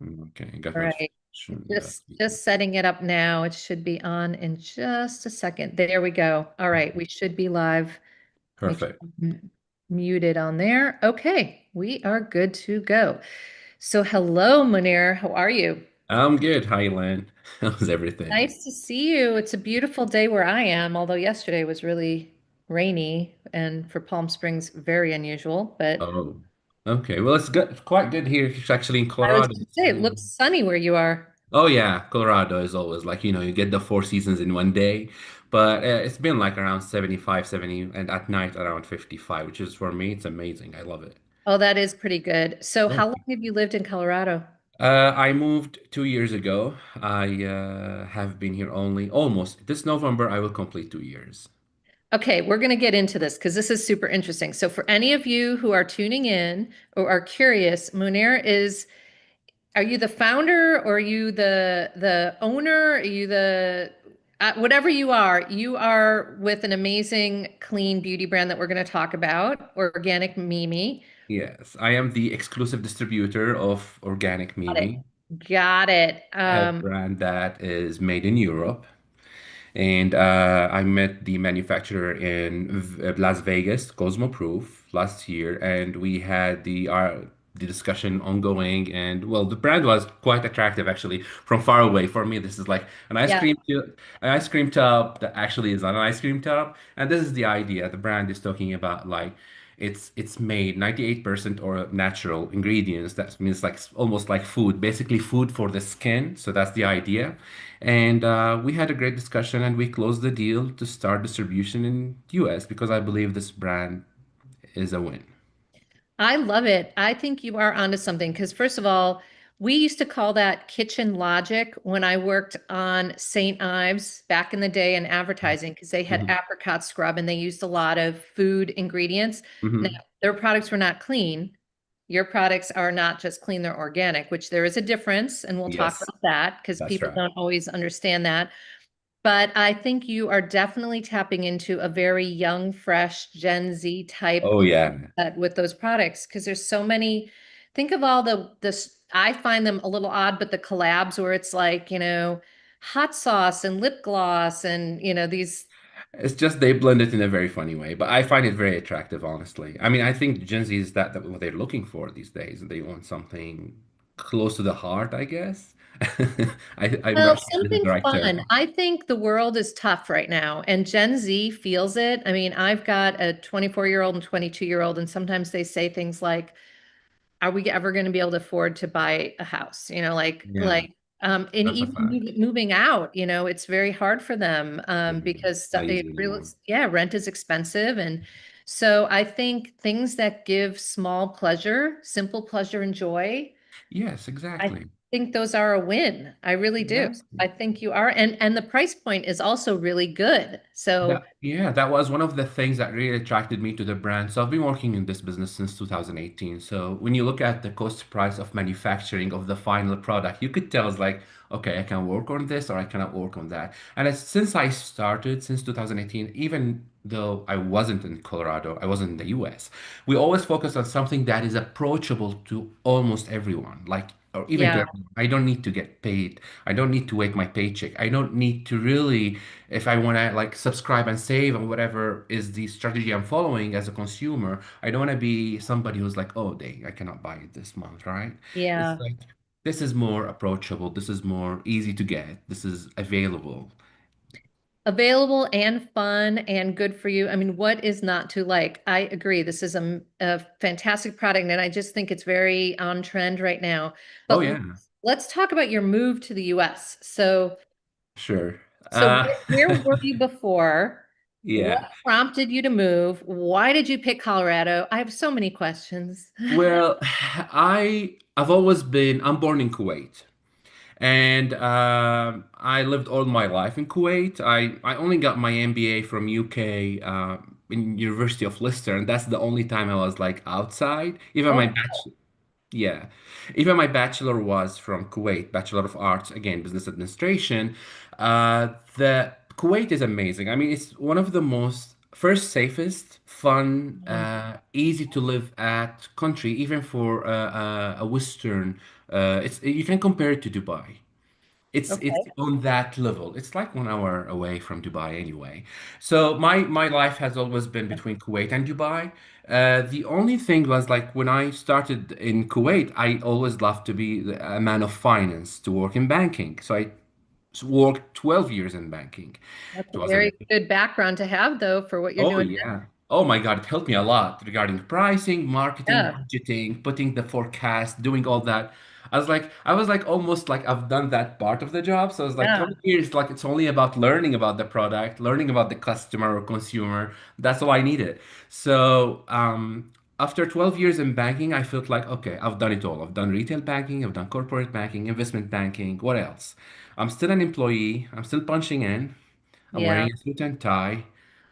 Okay, got All right. notification. Just setting it up now. It should be on in just a second. There we go. All right, we should be live. Make sure Perfect. I'm muted on there. Okay, we are good to go. So hello, Munir. How are you? I'm good. Hi, Len. How's everything? Nice to see you. It's a beautiful day where I am, although yesterday was really rainy and for Palm Springs, very unusual. But Oh, okay. Well, it's good. Quite good here. It's actually in I was Colorado. going to say, it looks sunny where you are. Oh yeah, Colorado is always like, you get the four seasons in one day. But it's been like around 75, 70, and at night around 55, which is for me, it's amazing. I love it. Oh, that is pretty good. So how Oh. long have you lived in Colorado? I moved 2 years ago. I have been here only almost this November. I will complete 2 years. Okay, we're going to get into this because this is super interesting. So, for any of you who are tuning in or are curious, Munir is, are you the founder or are you the owner? Are you the whatever you are with an amazing clean beauty brand that we're going to talk about, Organic Mimi. Yes, I am the exclusive distributor of Organic Got it. Mimi, Got it. a brand that is made in Europe. And I met the manufacturer in Las Vegas, Cosmo Proof, last year, and we had the discussion ongoing. And well, the brand was quite attractive actually from far away. For me, this is like Yeah. an ice cream tub that actually is not an ice cream tub. And this is the idea. The brand is talking about like it's made 98% or natural ingredients. That means like almost like food, basically food for the skin. So that's the idea. And we had a great discussion and we closed the deal to start distribution in US because I believe this brand is a win. I love it. I think you are onto something because, first of all, we used to call that kitchen logic when I worked on St. Ives back in the day in advertising because they had Mhm. apricot scrub and they used a lot of food ingredients. Now, Mhm. their products were not clean. Your products are not just clean, they're organic, which there is a difference. And we'll talk Yes, about that because that's people right. don't always understand that. But I think you are definitely tapping into a very young, fresh Gen Z type Oh yeah. with those products because there's so many. Think of all the this. I find them a little odd, but the collabs where it's like, hot sauce and lip gloss and these. It's just they blend it in a very funny way, but I find it very attractive, honestly. I mean, I think Gen Z is that what they're looking for these days. They want something close to the heart, I guess. I'm Well, not sure if this is something the right fun. term. I think the world is tough right now, and Gen Z feels it. I mean, I've got a 24-year-old and 22-year-old, and sometimes they say things like, are we ever going to be able to afford to buy a house? Yeah, And that's a even fact. moving out, it's very hard for them Yeah, because not it easy really, anymore. yeah, rent is expensive. And so I think things that give small pleasure, simple pleasure and joy, Yes, I exactly. think those are a win. I really do. Exactly. I think you are. And the price point is also really good. So That was one of the things that really attracted me to the brand. So I've been working in this business since 2018. So when you look at the cost price of manufacturing of the final product, you could tell it's like, okay, I can work on this or I cannot work on that. And since I started since 2018, even though I wasn't in Colorado, I was in the US, we always focus on something that is approachable to almost everyone. Like or even to yeah, everyone. I don't need to get paid. I don't need to wait my paycheck. I don't need to really if I want to like subscribe and save and whatever is the strategy I'm following as a consumer, I don't want to be somebody who's like, oh, dang, I cannot buy it this month, right? It's yeah. like this is more approachable. This is more easy to get. This is available. Available and fun and good for you. I mean, what is not to like? I agree. This is a fantastic product, and I just think it's very on trend right now. Oh But yeah, let's talk about your move to the US. sure. So where were you before? What Yeah. prompted you to move? Why did you pick Colorado? I have so many questions. Well, I've always been I'm born in Kuwait. And I lived all my life in Kuwait. I only got my MBA from UK in University of Leicester, and that's the only time I was like outside. Even my Oh, bachelor, yeah, even my bachelor was from Kuwait, Bachelor of Arts, again, Business Administration. The Kuwait is amazing. I mean, it's one of the most First, safest, fun, Mm, easy to live at country, even for a Western. It's you can compare it to Dubai. It's okay. on that level. It's like 1 hour away from Dubai anyway. So my life has always been between Kuwait and Dubai. The only thing was like when I started in Kuwait, I always loved to be a man of finance, to work in banking. So I worked 12 years in banking. That's It a was very an good background to have, though, for what you're Oh doing. yeah. Oh my God, it helped me a lot regarding pricing, marketing, Yeah, budgeting, putting the forecast, doing all that. I was like almost like I've done that part of the job. So I was like, yeah, coming here, it's like it's only about learning about the product, learning about the customer or consumer. That's all I needed. So after 12 years in banking, I felt like, okay, I've done it all. I've done retail banking, I've done corporate banking, investment banking. What else? I'm still an employee. I'm still punching in. I'm yeah. wearing a suit and tie,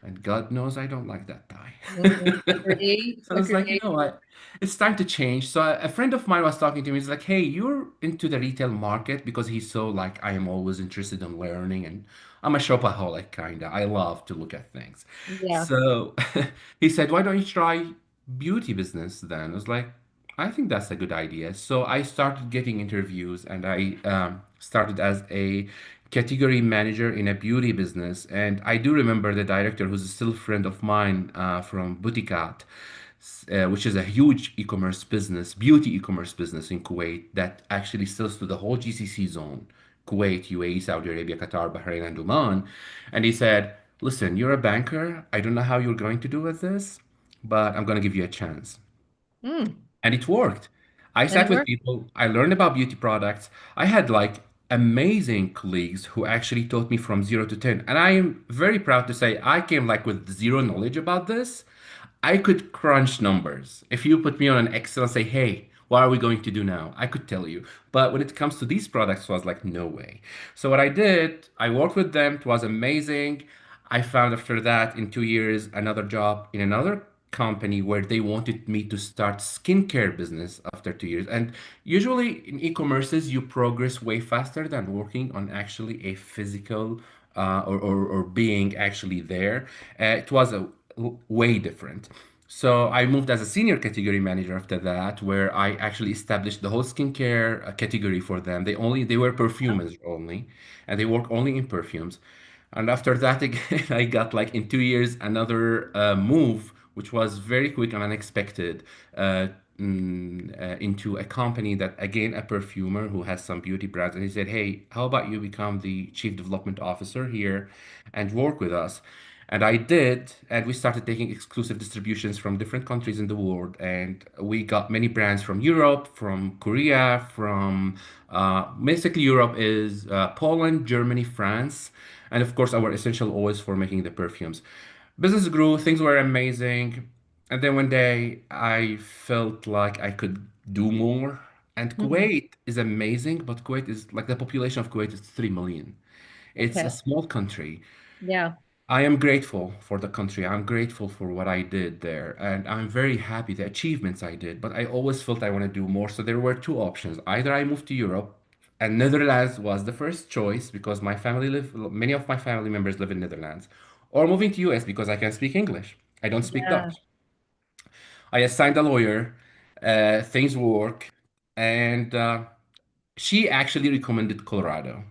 and God knows I don't like that tie. Mhm. Agree, So I was like, you agree. know what? It's time to change. So a friend of mine was talking to me. He's like, hey, you're into the retail market because he's so like, I am always interested in learning and I'm a shopaholic kind of. I love to look at things. Yeah. So he said, why don't you try beauty business then? I was like, I think that's a good idea. So I started getting interviews and I started as a category manager in a beauty business. And I do remember the director, who's still a friend of mine from Bouticat, which is a huge e-commerce business, beauty e-commerce business in Kuwait that actually sells to the whole GCC zone, Kuwait, UAE, Saudi Arabia, Qatar, Bahrain, and Oman. And he said, listen, you're a banker. I don't know how you're going to do with this, but I'm going to give you a chance. Mm. And it worked. I And sat it with worked. people, I learned about beauty products. I had like amazing colleagues who actually taught me from 0 to 10. And I am very proud to say I came like with zero knowledge about this. I could crunch numbers. If you put me on an Excel and say, hey, what are we going to do now? I could tell you. But when it comes to these products, I was like, no way. So what I did, I worked with them. It was amazing. I found after that in 2 years another job in another company where they wanted me to start skincare business after 2 years. And usually in e-commerces, you progress way faster than working on actually a physical or being actually there. It was way different. So I moved as a senior category manager after that, where I actually established the whole skincare category for them. They were perfumers only, and they work only in perfumes. And after that, again, I got like in 2 years another move, which was very quick and unexpected, uh, into a company that, again, a perfumer who has some beauty brands. And he said, hey, how about you become the chief development officer here and work with us? And I did, and we started taking exclusive distributions from different countries in the world. And we got many brands from Europe, from Korea, from basically Europe is Poland, Germany, France, and of course our essential oils for making the perfumes. Business grew, things were amazing. And then one day I felt like I could do more. And Mhm. Kuwait is amazing, but Kuwait is like the population of Kuwait is 3 million. It's a Okay. small country. Yeah. I am grateful for the country. I'm grateful for what I did there. And I'm very happy the achievements I did. But I always felt I want to do more. So there were two options. Either I moved to Europe, and Netherlands was the first choice because many of my family members live in Netherlands, or moving to US because I can speak English. I don't speak Yeah. Dutch. I assigned a lawyer, things work, and she actually recommended Colorado.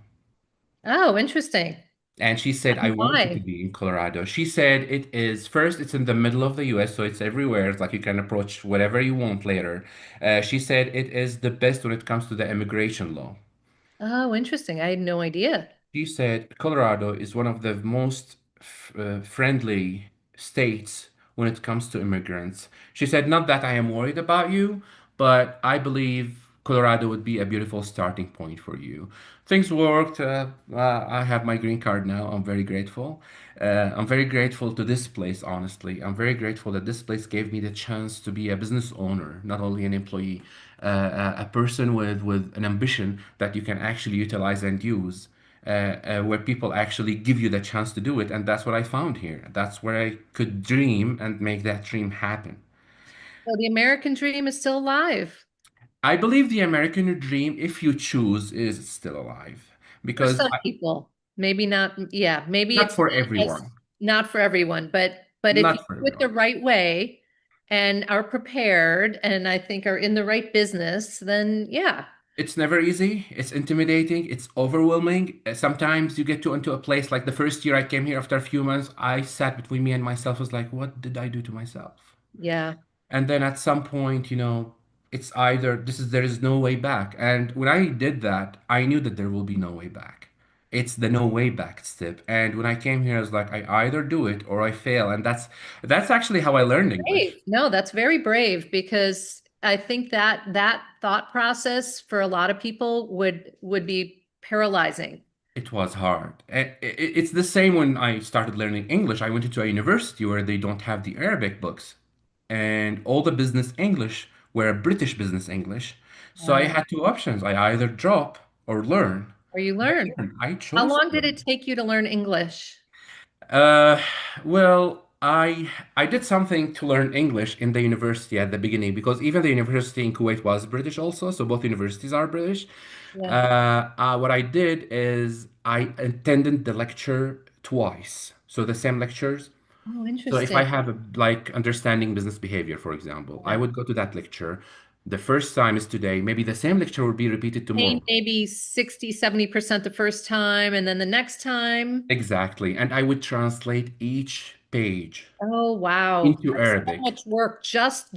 Oh, interesting. And she said, I And want you to why? be in Colorado. She said it is first, it's in the middle of the US, so it's everywhere. It's like you can approach whatever you want later. She said it is the best when it comes to the immigration law. Oh, interesting. I had no idea. She said Colorado is one of the most friendly states when it comes to immigrants. She said, not that I am worried about you, but I believe Colorado would be a beautiful starting point for you. Things worked. I have my green card now. I'm very grateful. I'm very grateful to this place, honestly. I'm very grateful that this place gave me the chance to be a business owner, not only an employee, a person with an ambition that you can actually utilize and use where people actually give you the chance to do it. And that's what I found here. That's where I could dream and make that dream happen. So the American dream is still alive I believe the American dream, if you choose, is still alive for because some people. Maybe not. Yeah, maybe not it's for not as everyone. not for everyone, but But if you Not for do it the everyone. right way and are prepared and I think are in the right business, then yeah. It's never easy. It's intimidating. It's overwhelming. Sometimes you get to into a place like the first year I came here after a few months, I sat between me and myself, was like, what did I do to myself? Yeah. And then at some point, it's either there is no way back. And when I did that, I knew that there will be no way back. It's the no way back step. And when I came here, I was like, I either do it or I fail. And that's actually how I learned Brave. English. No, that's very brave because I think that that thought process for a lot of people would be paralyzing. It was hard. It's the same when I started learning English. I went into a university where they don't have the Arabic books, and all the business English were British business English. So I Uh, had two options. I either drop or learn. or you I learn. learned. I How chose to long did it learn. take you to learn English? Uh, well, I did something to learn English in the university at the beginning because even the university in Kuwait was British also, so both universities are British. Yeah. What I did is I attended the lecture twice, so the same lectures. Oh, So if I interesting. have like understanding business behavior, for example, I Yeah. would go to that lecture. The first time is today. Maybe the same lecture will be repeated tomorrow. Maybe 60, 70% the first time, and then the next time. Exactly. And I would translate each page Oh, wow. into That's so Arabic. much work just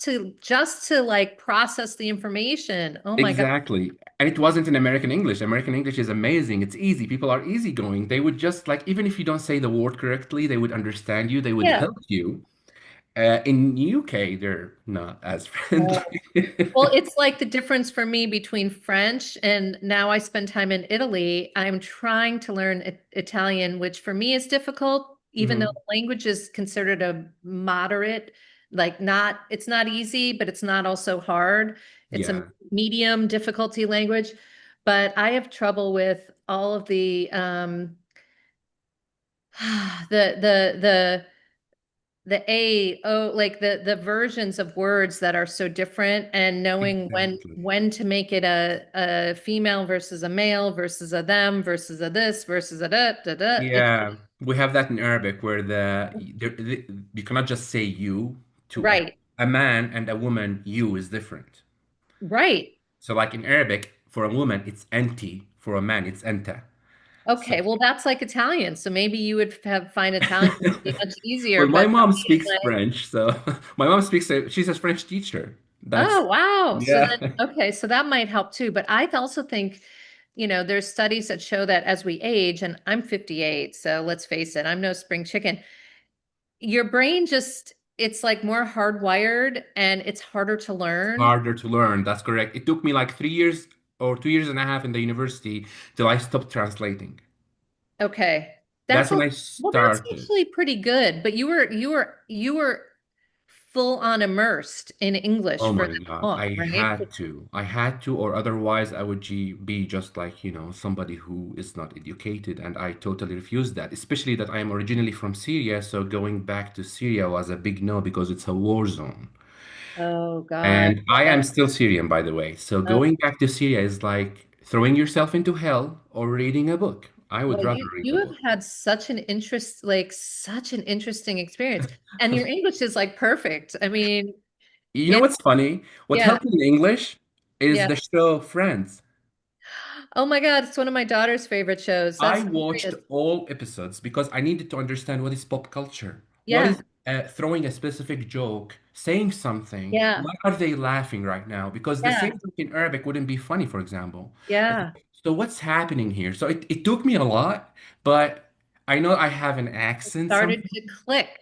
to like process the information. Oh my God. Exactly. And it wasn't in American English. American English is amazing. It's easy. People are easygoing. They would just like, even if you don't say the word correctly, they would understand you. They would Yeah. help you. In UK, they're not as friendly. Well, it's like the difference for me between French and now I spend time in Italy. I'm trying to learn Italian, which for me is difficult, even though Mhm. the language is considered a moderate, like not, it's not easy, but it's not also hard. It's a Yeah. medium difficulty language. But I have trouble with all of the the like the versions of words that are so different and knowing Exactly. when to make it a female versus a male versus a them versus a this versus a da da da. It's Yeah. We have that in Arabic where you cannot just say you to right, a man and a woman, you is different. right. So like in Arabic, for a woman, it's anti. For a man, it's enta. So Okay, well that's like Italian. So maybe you would have find Italian to be much easier, well, my but for mom me it's speaks like, French, so my mom speaks, she's a French teacher. That's, oh wow. So yeah, then okay, so that might help too. But I also think, there's studies that show that as we age, and I'm 58, so let's face it, I'm no spring chicken. Your brain just, it's like more hardwired and it's harder to learn. harder to learn. That's correct. It took me like 3 years or 2 years and a half in the university till I stopped translating. Okay. That's That's when a I well, that's started. actually pretty good, but you were full on immersed in English Oh for my that God. long, I right? had to. I had to, or otherwise I would be just like, somebody who is not educated. And I totally refused that, especially that I am originally from Syria. So going back to Syria was a big no because it's a war zone. Oh God. And I am still Syrian, by the way. So Oh, going back to Syria is like throwing yourself into hell or reading a book. I would well, rather you read a you have book. had such an interesting experience, and your English is like perfect. I mean, You know it's what's funny? What yeah, helped me in English is yeah. the show Friends. Oh my God, it's one of my daughter's favorite shows. I That's watched hilarious. all episodes because I needed to understand what is pop culture. What Yeah, is throwing a specific joke, saying something? yeah, Why are they laughing right now? Because the yeah, same joke in Arabic wouldn't be funny, for example. yeah. So what's happening here? So it took me a lot, but I know I have an accent Started something. to click.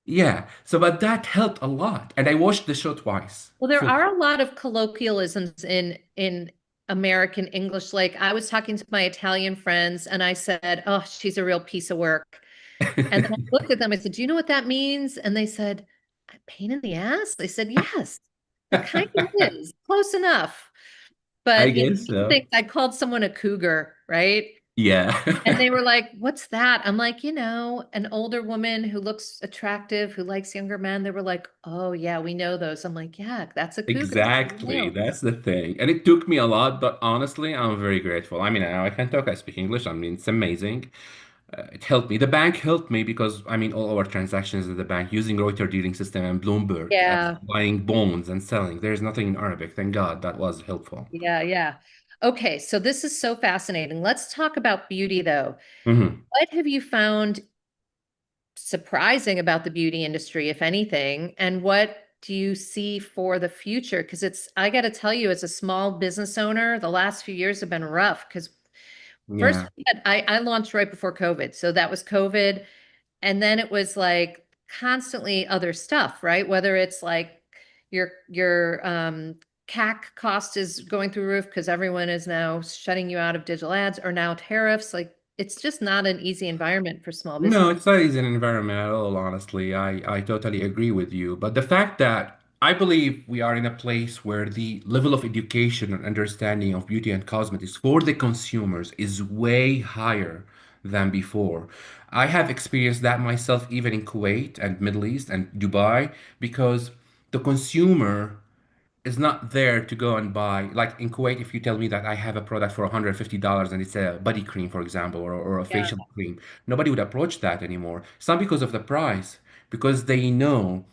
Yeah. So but that helped a lot. And I watched the show twice. Well, there Full. are a lot of colloquialisms in American English. Like I was talking to my Italian friends and I said, "Oh, she's a real piece of work." And then I looked at them, I said, "Do you know what that means?" And they said, "A pain in the ass." They said, "Yes, it kind of is. Close enough." I But guess you so. think I called someone a cougar, right? Yeah. And they were like, "What's that?" I'm like, an older woman who looks attractive, who likes younger men. They were like, "Oh, yeah, we know those." I'm like, "Yeah, that's a cougar." You Exactly. know. That's the thing. And it took me a lot, but honestly, I'm very grateful. I mean, now I can talk, I speak English. I mean, it's amazing. It helped me. The bank helped me because I mean all our transactions at the bank using Reuters dealing system and Bloomberg, Yeah, buying bonds and selling. There's nothing in Arabic. Thank God that was helpful. yeah, yeah. Okay, so this is so fascinating. Let's talk about beauty though. Hmm. What have you found surprising about the beauty industry, if anything? And what do you see for the future? Because I got to tell you, as a small business owner, the last few years have been rough. Because first, Yeah. I launched right before COVID. So that was COVID. And then it was like constantly other stuff, right? Whether it's like your CAC cost is going through the roof because everyone is now shutting you out of digital ads, or now tariffs. Like it's just not an easy environment for small No, business. it's not easy an environment at all, honestly. I totally agree with you. But the fact that I believe we are in a place where the level of education and understanding of beauty and cosmetics for the consumers is way higher than before. I have experienced that myself even in Kuwait and Middle East and Dubai because the consumer is not there to go and buy. Like in Kuwait, if you tell me that I have a product for $150 and it's a body cream, for example, or a Yeah. facial cream, nobody would approach that anymore. It's not because of the price, because they know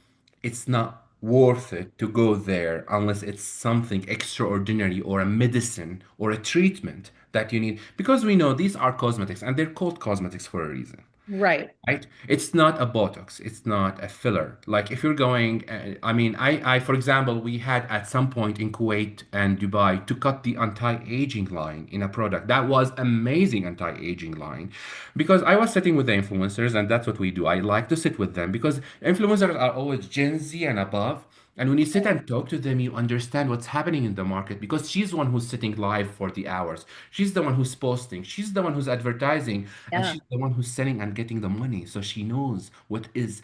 it's not worth it to go there unless it's something extraordinary or a medicine or a treatment that you need. Because we know these are cosmetics and they're called cosmetics for a reason. Right. Right? It's not a Botox. It's not a filler. Like if you're going, I mean, for example, we had at some point in Kuwait and Dubai to cut the anti-aging line in a product. That was amazing anti-aging line because I was sitting with the influencers and that's what we do. I like to sit with them because influencers are always Gen Z and above. And when you sit and talk to them, you understand what's happening in the market because she's the one who's sitting live for the hours. She's the one who's posting. She's the one who's advertising. And Yeah. she's the one who's selling and getting the money. So she knows what is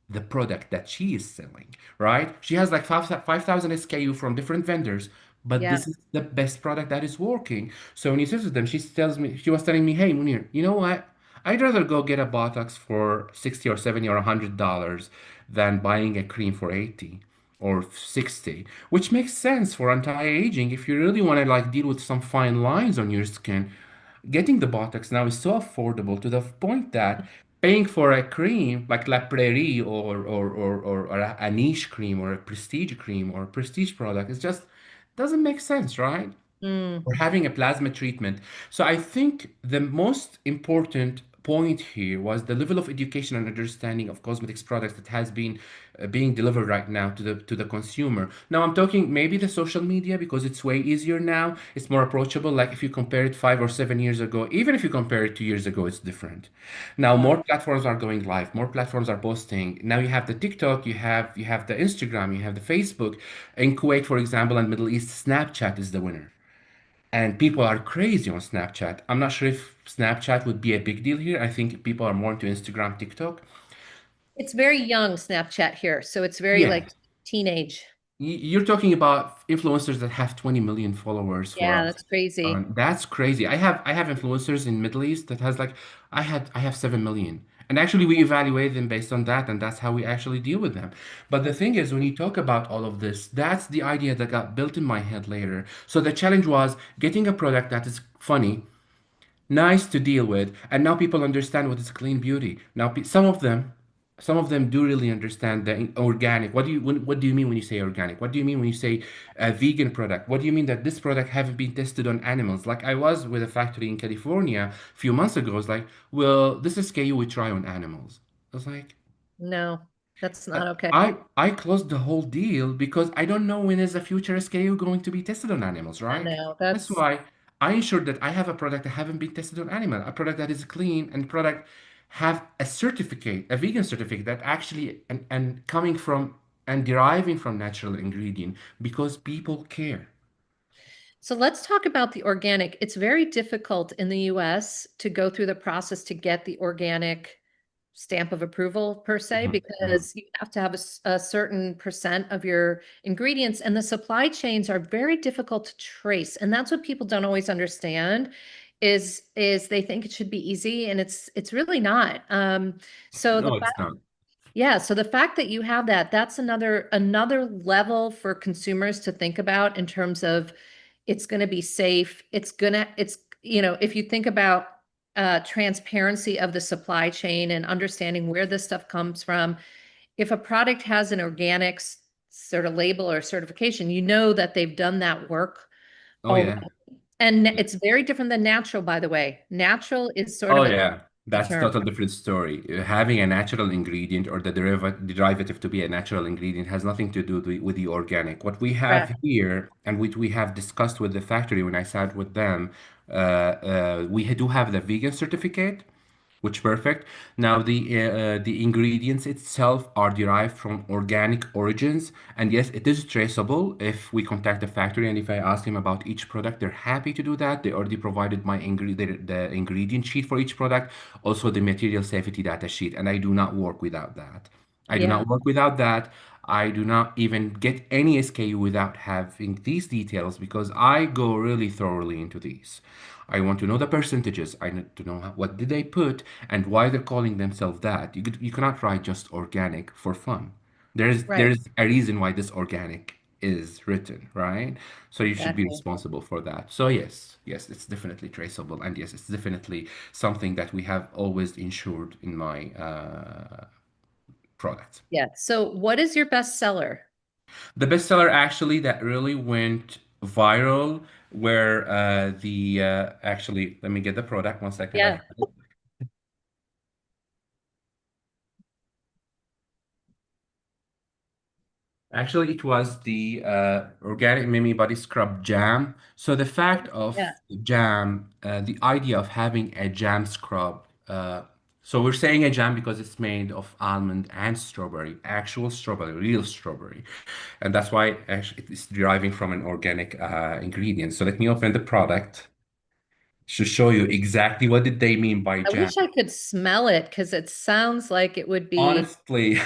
the product that she is selling, right? She has like 5,000 SKU from different vendors, but Yeah. this is the best product that is working. So when you sit with them, she was telling me, hey, Munir, you know what? I'd rather go get a Botox for 60 or 70 or $100 than buying a cream for 80 or 60, which makes sense for anti-aging. If you really want to like deal with some fine lines on your skin, getting the Botox now is so affordable to the point that paying for a cream like La Prairie or a niche cream or a prestige cream or a prestige product is just doesn't make sense, right? Mm. Or having a plasma treatment. So I think the most important point here was the level of education and understanding of cosmetics products that has been being delivered right now to the consumer. Now I'm talking maybe the social media because it's way easier now. It's more approachable. Like if you compare it 5 or 7 years ago, even if you compare it 2 years ago, it's different. Now Yeah. more platforms are going live, more platforms are posting. Now you have the TikTok, you have the Instagram, you have the Facebook. In Kuwait, for example, and Middle East, Snapchat is the winner. And people are crazy on Snapchat. I'm not sure if Snapchat would be a big deal here. I think people are more into Instagram, TikTok. It's very young Snapchat here, so it's very Yeah. like teenage. You're talking about influencers that have 20 million followers for Yeah, us. that's crazy. That's crazy. I have influencers in Middle East that has like I have 7 million. And actually we evaluate them based on that and that's how we actually deal with them. But the thing is when you talk about all of this, that's the idea that got built in my head later. So the challenge was getting a product that is funny, nice to deal with, and now people understand what is clean beauty. Now some of them do really understand the organic. What do you mean when you say organic? What do you mean when you say a vegan product? What do you mean that this product haven't been tested on animals? Like I was with a factory in California a few months ago. I was like, well, this SKU we try on animals. I was like, No, that's uh, not okay. I closed the whole deal because I don't know when is a future SKU going to be tested on animals, I right? know. That's That's why I ensured that I have a product that haven't been tested on animal, a product that is clean and product have a certificate, a vegan certificate that actually and coming from and deriving from natural ingredient because people care. So let's talk about the organic. It's very difficult in the US to go through the process to get the organic stamp of approval per se, Mhm, mhm. because you have to have a certain percent of your ingredients, and the supply chains are very difficult to trace. And that's what people don't always understand is they think it should be easy, and it's really not. So the No, it's not. Yeah, so the fact that you have that, that's another level for consumers to think about in terms of it's going to be safe. It's if you think about transparency of the supply chain and understanding where this stuff comes from. If a product has an sort of label or certification, you know that they've done that work Oh already. yeah. And it's very different than natural, by the way. Natural is sort Oh of a yeah, that's a term. total different story. Having a natural ingredient or the derivative to be a natural ingredient has nothing to do with the organic. What we have Correct. here, and which we have discussed with the factory when I sat with them, we do have the vegan certificate, which perfect. Now the ingredients itself are derived from organic origins, and yes, it is traceable. If we contact the factory and if I ask them about each product, they're happy to do that. They already provided the ingredient sheet for each product, also the material safety data sheet, and I do not work without that. I do Yeah. not work without that. I do not even get any SKU without having these details because I go really thoroughly into these. I want to know the percentages. I need to know what did they put and why they're calling themselves that. You cannot write just organic for fun. Right. There's a reason why this organic is written, right? So you should be Exactly. responsible for that. So yes, it's definitely traceable, and yes, it's definitely something that we have always ensured in my products. Yeah. So what is your best seller? The bestseller actually that really went viral, where the actually let me get the product 1 second. I Yeah. have it. Actually, it was the organic Mimi Body Scrub Jam. So the fact Yeah. of jam, the idea of having a jam scrub. So we're saying a jam because it's made of almond and strawberry, actual strawberry, real strawberry, and that's why actually it's deriving from an organic ingredient. So let me open the product to show you exactly what did they mean by I jam. wish I could smell it because it sounds like it would be Honestly,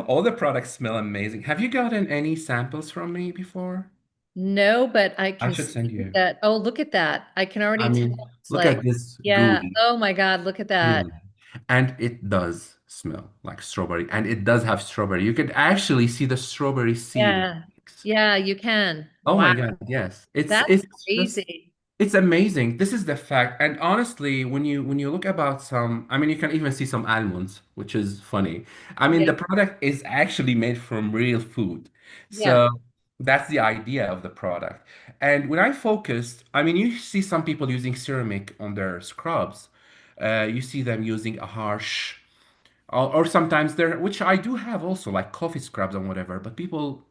all the products smell amazing. Have you gotten any samples from me before? no, but I I can should see send you. that. Oh, look at that. I can I already tell mean, it's look like, at this yeah. gooey Oh my God, look at that. feeling. And it does smell like strawberry, and it does have strawberry. You could actually see the strawberry seed. Yeah. Yeah, you can. Oh Wow. my God, yes. That's It's just crazy. it's amazing. This is the fact. And honestly, when you look about some, I mean, you can even see some almonds, which is funny. I mean, Yeah. the product is actually made from real food. Yeah. So that's the idea of the product. And when I focused, I mean, you see some people using ceramic on their scrubs. You see them using a harsh or sometimes there, which I do have also, like coffee scrubs and whatever, but people,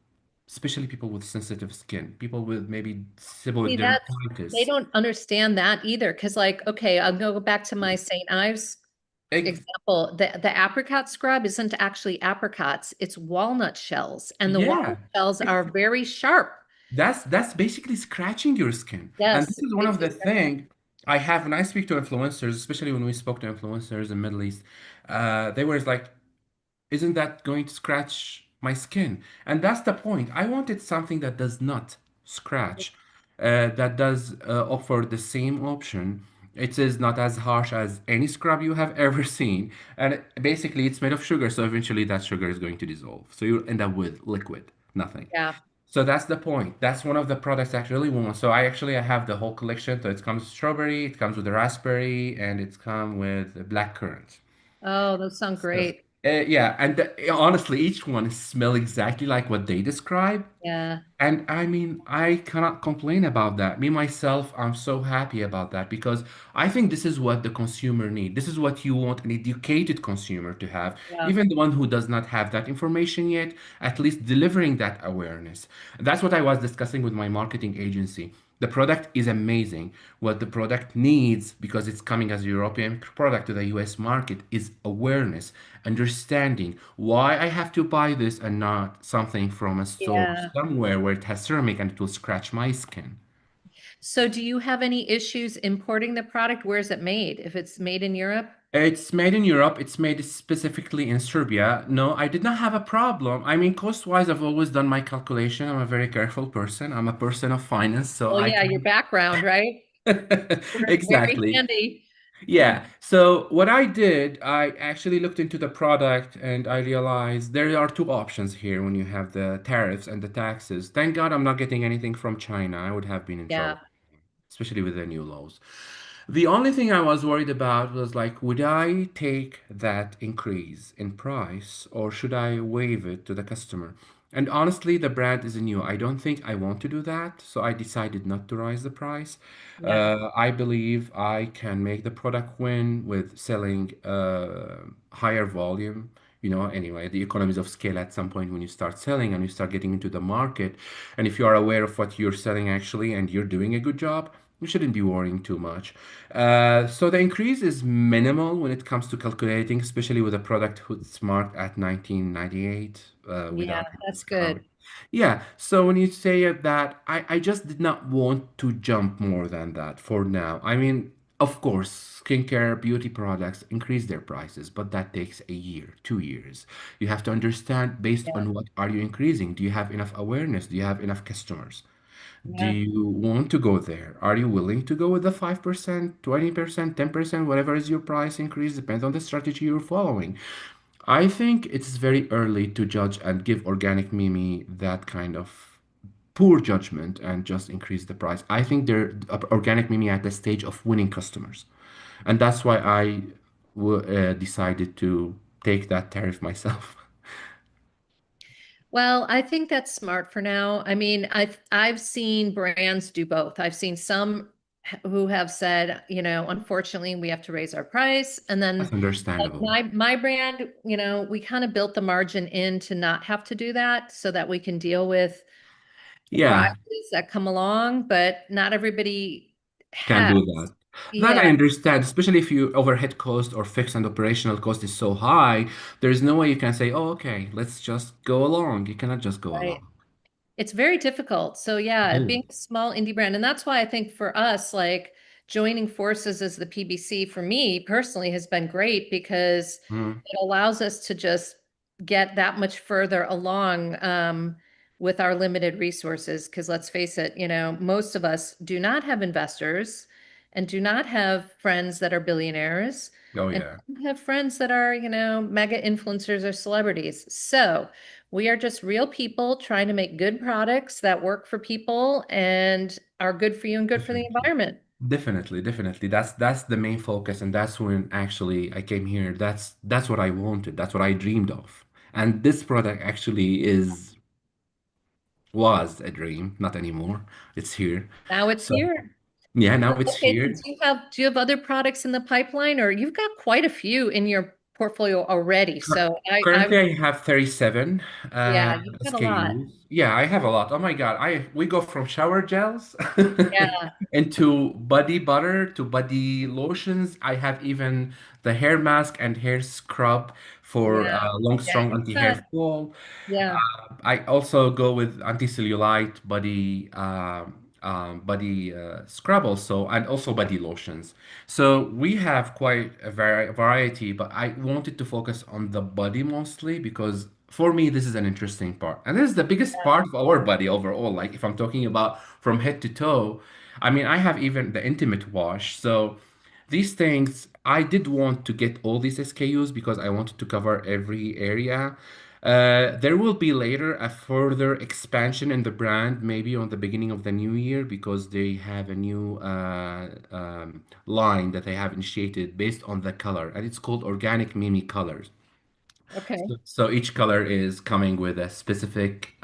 especially people with sensitive skin, people with maybe See, seborrheic they dermatitis. don't understand that either. Because, like, okay, I'll go back to my St. Ives Ex- example. The apricot scrub isn't actually apricots, it's walnut shells. And the walnut yeah, shells are very sharp. that's basically scratching your skin. And this Yes, is one they of do. the thing I have when I speak to influencers, especially when we spoke to influencers in Middle East, they were like, isn't that going to scratch my skin? And that's the point. I wanted something that does not scratch, that does offer the same option. It is not as harsh as any scrub you have ever seen. And basically, it's made of sugar. So eventually, that sugar is going to dissolve. So you end up with liquid, nothing. Yeah. So that's the point. That's one of the products I really want. So I have the whole collection. So it comes with strawberry, it comes with the raspberry, and it's come with black currant. Oh, those sound So, great. yeah, and honestly, each one smell exactly like what they describe. Yeah. And I mean, I cannot complain about that. Me myself, I'm so happy about that because I think this is what the consumer need. This is what you want an educated consumer to have. Yeah. Even the one who does not have that information yet, at least delivering that awareness. That's what I was discussing with my marketing agency. The product is amazing. What the product needs, because it's coming as a European product to the US market, is awareness, understanding why I have to buy this and not something from a store Yeah. somewhere where it has ceramic and it will scratch my skin. So do you have any issues importing the product? Where is it made? If it's made in Europe? It's made in Europe. It's made specifically in Serbia. No, I did not have a problem. I mean, cost-wise, I've always done my calculation. I'm a very careful person. I'm a person of finance, so Well, I yeah, your can. background, right? Very Exactly. handy. Yeah. So what I did, I actually looked into the product and I realized there are two options here when you have the tariffs and the taxes. Thank God I'm not getting anything from China. I would have been in trouble, Yeah. especially with the new laws. The only thing I was worried about was like, would I take that increase in price or should I waive it to the customer? And honestly, the brand is new. I don't think I want to do that, so I decided not to raise the price. Yeah. I believe I can make the product win with selling higher volume. Anyway, the economies of scale at some point when you start selling and you start getting into the market, and if you are aware of what you're selling actually and you're doing a good job, you shouldn't be worrying too much. So the increase is minimal when it comes to calculating, especially with a product that's marked at 1998 Yeah, without a that's discount. good. Yeah, so when you say that, I just did not want to jump more than that for now. I mean, of course, skincare, beauty products increase their prices, but that takes a year, 2 years. You have to understand based Yeah. on what are you increasing? Do you have enough awareness? Do you have enough customers? Do Yeah. you want to go there? Are you willing to go with the 5%, 20%, 10%, whatever is your price increase, depends on the strategy you're following. I think it's very early to judge and give Organic Mimi that kind of poor judgment and just increase the price. I think they're Organic Mimi at the stage of winning customers. And that's why I decided to take that tariff myself. Well, I think that's smart for now. I mean, I've seen brands do both. I've seen some who have said, unfortunately, we have to raise our price. And That's then like understandable. my brand, we kind of built the margin in to not have to do that so that we can deal with Yeah, surprises that come along, but not everybody can has. do that. That I Yeah, understand, especially if your overhead cost or fixed and operational cost is so high, there's no way you can say, oh, okay, let's just go along. You cannot just go right. along. It's very difficult. So yeah, It being a small indie brand, and that's why I think for us, like joining forces as the PBC for me personally has been great because Mm, it allows us to just get that much further along with our limited resources. Because let's face it, most of us do not have investors and do not have friends that are billionaires oh, and yeah. don't have friends that are, mega influencers or celebrities. So we are just real people trying to make good products that work for people and are good for you and good for the Definitely. environment. Definitely, definitely. That's the main focus, and that's when actually I came here. That's what I wanted. That's what I dreamed of. And this product actually was a dream, not anymore. It's here. Now it's So here. yeah, now it's Okay, so here. do you have other products in the pipeline, or you've got quite a few in your portfolio already? Cur- So I Currently, I have 37 yeah, you've got a lot. SKUs. Yeah, I have a lot. Oh my God, we go from shower gels Yeah, into body butter to body lotions. I have even the hair mask and hair scrub for yeah, long, yeah. strong You've anti-hair got fall. yeah, I also go with anti-cellulite body scrub also, and also body lotions. So we have quite a variety, but I wanted to focus on the body mostly because for me this is an interesting part, and this is the biggest part of our body overall. Like if I'm talking about from head to toe, I mean I have even the intimate wash. So these things, I did want to get all these SKUs because I wanted to cover every area. There will be later a further expansion in the brand, maybe on the beginning of the new year, because they have a new line that they have initiated based on the color, and it's called Organic Mimi Colors. okay. So each color is coming with a specific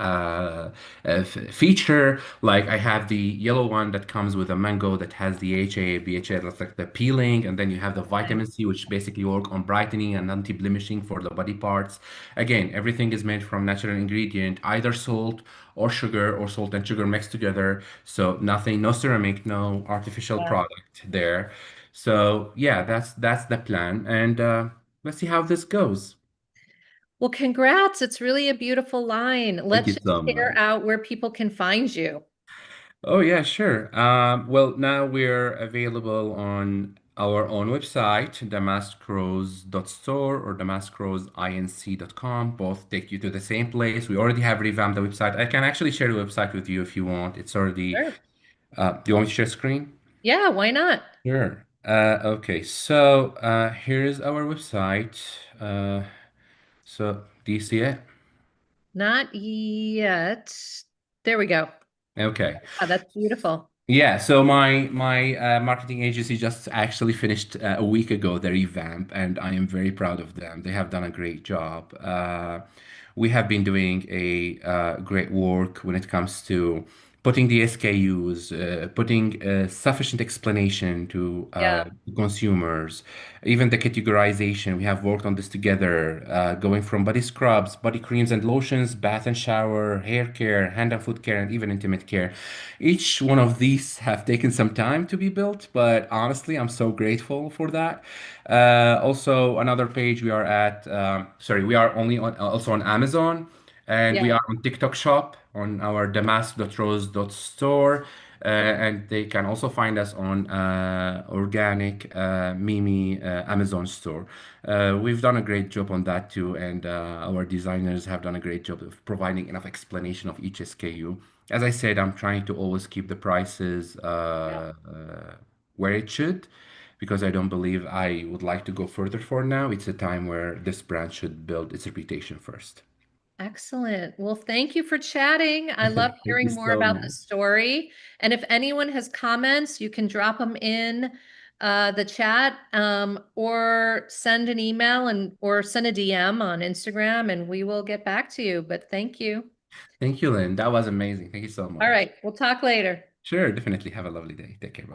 feature. Like I have the yellow one that comes with a mango that has the HA, BHA, that's like the peeling, and then you have the vitamin C, which basically work on brightening and anti-blemishing for the body parts. Again, everything is made from natural ingredient, either salt or sugar or salt and sugar mixed together. So nothing, no ceramic, no artificial Yeah. product there. So yeah, that's the plan, and let's see how this goes. Well, congrats. It's really a beautiful line. Thank Let's you just so share much. out where people can find you. Oh, yeah, sure. Well, now we're available on our own website, damascrose.store or damascroseinc.com. Both take you to the same place. We already have revamped the website. I can actually share the website with you if you want. It's already, Sure. do you want me to share screen? Yeah, why not? Sure. Okay, so here's our website. So do you see it? Not yet. There we go. Okay. Ah, that's beautiful. Yeah, so my marketing agency just actually finished a week ago the revamp, and I am very proud of them. They have done a great job. We have been doing a great work when it comes to putting the SKUs, putting sufficient explanation to Yeah. consumers, even the categorization. We have worked on this together, going from body scrubs, body creams and lotions, bath and shower, hair care, hand and foot care, and even intimate care. Each one of these have taken some time to be built, but honestly, I'm so grateful for that. Also, another page we are at, sorry, we are only on also on Amazon, and we Yeah. are on TikTok Shop on our damask.rose.store. And they can also find us on Organic Mimi Amazon store. We've done a great job on that too, and our designers have done a great job of providing enough explanation of each SKU. As I said, I'm trying to always keep the prices Yeah. where it should because I don't believe I would like to go further for now. It's a time where this brand should build its reputation first. Excellent. Well, thank you for chatting. I love Thank you hearing more so about the much. story. And if anyone has comments, you can drop them in the chat, or send an email and or send a DM on Instagram, and we will get back to you. But thank you. Thank you, Lynn. That was amazing. Thank you so All much. right, we'll talk later. Sure, definitely have a lovely day. Take care. Bye.